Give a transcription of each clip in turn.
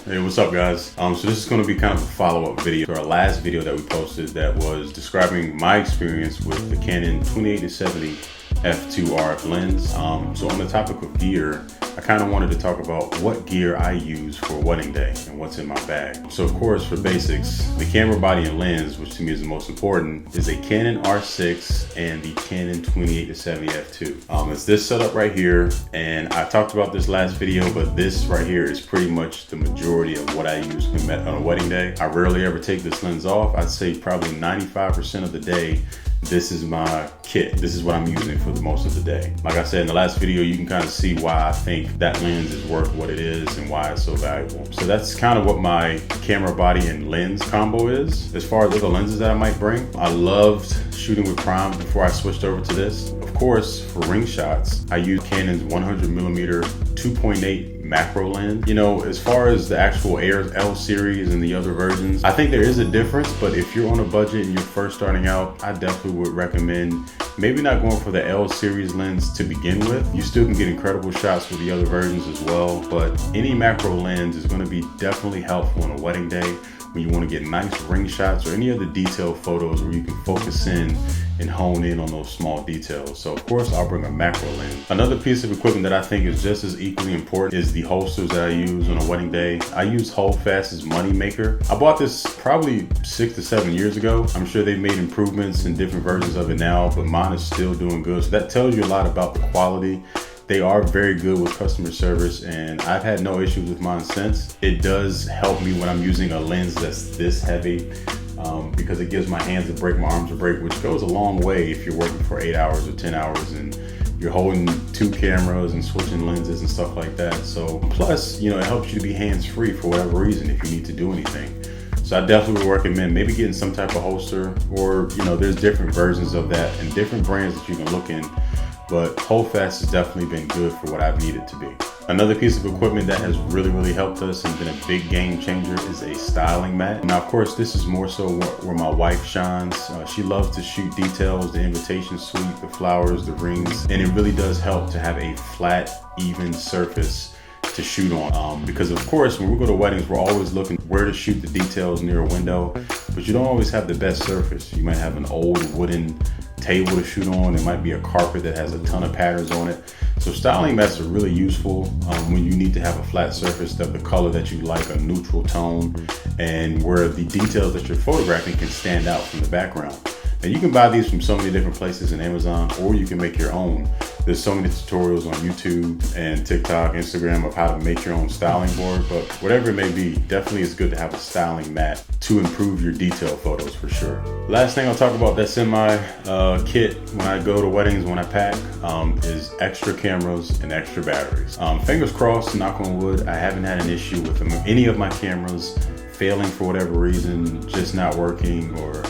Hey, what's up guys? So this is going to be kind of a follow-up video to our last video that we posted that was describing my experience with the Canon 28-70 f2 RF lens. So on the topic of gear, I kind of wanted to talk about what gear I use for a wedding day and what's in my bag. So of course, for basics, the camera body and lens, which to me is the most important, is a Canon R6 and the Canon 28-70 f2. It's this setup right here, and I talked about this last video, but this right here is pretty much the majority of what I use on a wedding day. I rarely ever take this lens off. I'd say probably 95% of the day, this is my kit. This is what I'm using for the most of the day. Like I said in the last video, you can kind of see why I think that lens is worth what it is and why it's so valuable. So that's kind of what my camera body and lens combo is. As far as other lenses that I might bring, I loved shooting with prime before I switched over to this. Of course, for ring shots, I use Canon's 100mm 2.8 macro lens. You know, as far as the actual L series and the other versions, I think there is a difference, but if you're on a budget and you're first starting out, I definitely would recommend maybe not going for the L series lens to begin with. You still can get incredible shots with the other versions as well, but any macro lens is going to be definitely helpful on a wedding day when you want to get nice ring shots or any other detailed photos where you can focus in and hone in on those small details. So of course I'll bring a macro lens. Another piece of equipment that I think is just as equally important is the holsters that I use on a wedding day. I use Holdfast's Money Maker. I bought this probably 6 to 7 years ago. I'm sure they've made improvements in different versions of it now, but mine is still doing good. So that tells you a lot about the quality. They are very good with customer service, and I've had no issues with mine since. It does help me when I'm using a lens that's this heavy, because it gives my hands a break, my arms a break, which goes a long way if you're working for 8 hours or 10 hours and you're holding 2 cameras and switching lenses and stuff like that. So plus, you know, it helps you to be hands-free for whatever reason if you need to do anything. So I definitely would recommend maybe getting some type of holster, or, you know, there's different versions of that and different brands that you can look in. But Holdfast has definitely been good for what I've needed to be. Another piece of equipment that has really helped us and been a big game changer is a styling mat. Now, of course, this is more so where my wife shines. She loves to shoot details, the invitation suite, the flowers, the rings, and it really does help to have a flat, even surface to shoot on. Because of course, when we go to weddings, we're always looking where to shoot the details near a window, but you don't always have the best surface. You might have an old wooden table to shoot on. It might be a carpet that has a ton of patterns on it. So styling mats are really useful when you need to have a flat surface of the color that you like, a neutral tone, and where the details that you're photographing can stand out from the background. Now you can buy these from so many different places in Amazon, or you can make your own. There's so many tutorials on YouTube and TikTok, Instagram of how to make your own styling board, but whatever it may be, definitely it's good to have a styling mat to improve your detail photos for sure. Last thing I'll talk about that's in my kit when I go to weddings, when I pack, is extra cameras and extra batteries. Fingers crossed, knock on wood, I haven't had an issue with any of my cameras failing for whatever reason, just not working, or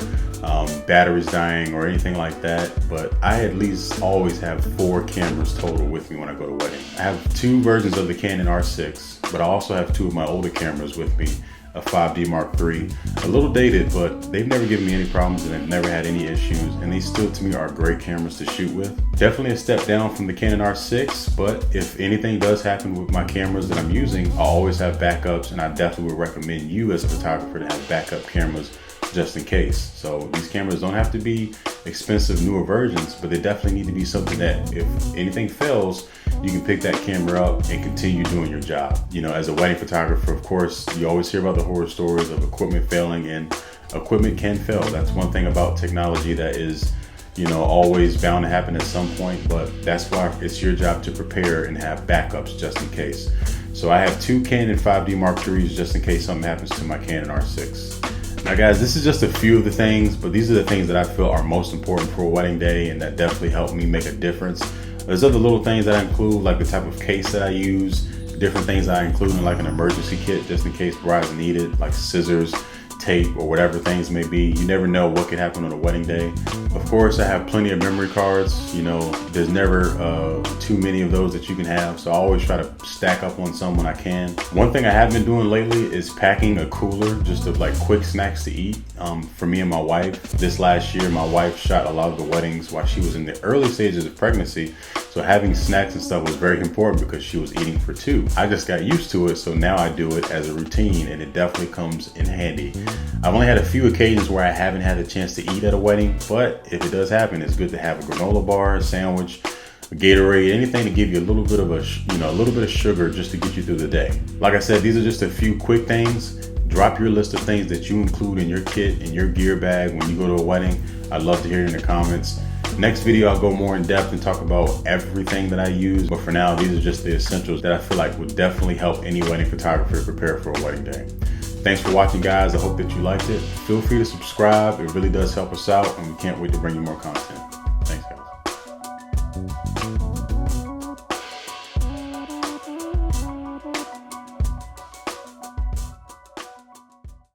batteries dying or anything like that. But I at least always have 4 cameras total with me when I go to wedding. I have 2 versions of the Canon R6, but I also have 2 of my older cameras with me, a 5D Mark III. A little dated, but they've never given me any problems and I've never had any issues, and they still to me are great cameras to shoot with. Definitely a step down from the Canon R6, but if anything does happen with my cameras that I'm using, I always have backups, and I definitely would recommend you as a photographer to have backup cameras just in case. So these cameras don't have to be expensive newer versions, but they definitely need to be something that if anything fails, you can pick that camera up and continue doing your job. You know, as a wedding photographer, of course, you always hear about the horror stories of equipment failing, and equipment can fail. That's one thing about technology that is, you know, always bound to happen at some point, but that's why it's your job to prepare and have backups just in case. So I have 2 Canon 5D Mark IIIs just in case something happens to my Canon R6. Now guys, this is just a few of the things, but these are the things that I feel are most important for a wedding day and that definitely help me make a difference. There's other little things that I include, like the type of case that I use, different things that I include in like an emergency kit just in case brides need it, like scissors, tape, or whatever things may be. You never know what could happen on a wedding day. Of course, I have plenty of memory cards. You know, there's never too many of those that you can have, so I always try to stack up on some when I can. One thing I have been doing lately is packing a cooler just of like quick snacks to eat for me and my wife. This last year, my wife shot a lot of the weddings while she was in the early stages of pregnancy, So having snacks and stuff was very important because she was eating for two. I just got used to it, so now I do it as a routine, and it definitely comes in handy. I've only had a few occasions where I haven't had a chance to eat at a wedding, but if it does happen, it's good to have a granola bar, a sandwich, a Gatorade, anything to give you a little bit of a little bit of sugar just to get you through the day. Like I said, these are just a few quick things. Drop your list of things that you include in your kit, in your gear bag when you go to a wedding. I'd love to hear it in the comments. Next video, I'll go more in depth and talk about everything that I use. But for now, these are just the essentials that I feel like would definitely help any wedding photographer prepare for a wedding day. Thanks for watching, guys. I hope that you liked it. Feel free to subscribe. It really does help us out, and we can't wait to bring you more content.